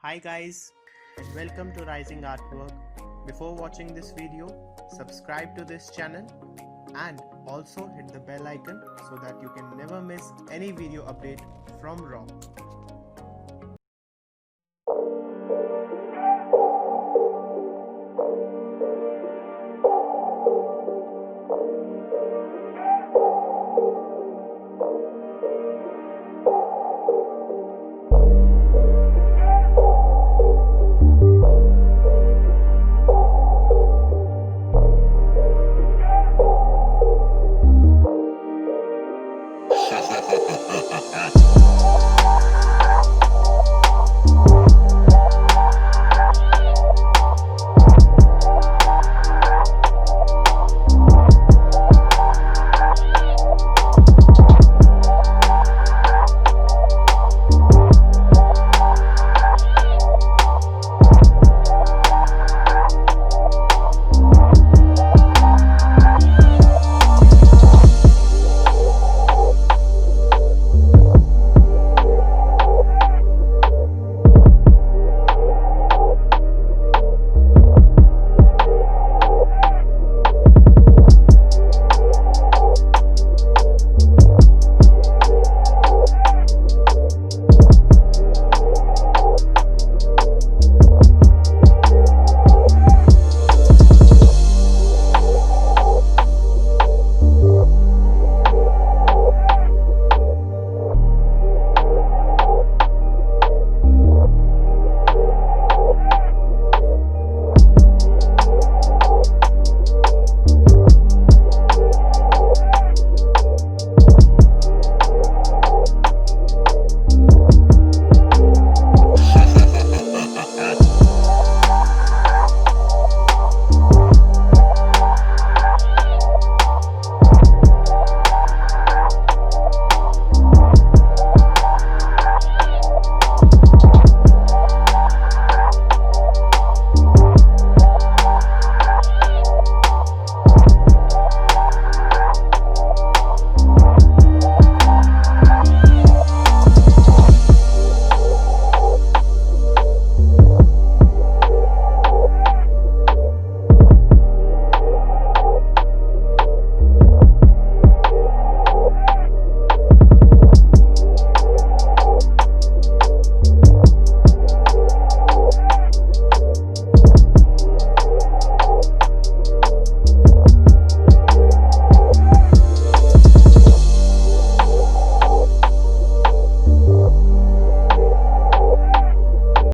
Hi guys and welcome to Rising Artwork. Before watching this video, subscribe to this channel and also hit the bell icon so that you can never miss any video update from Raw.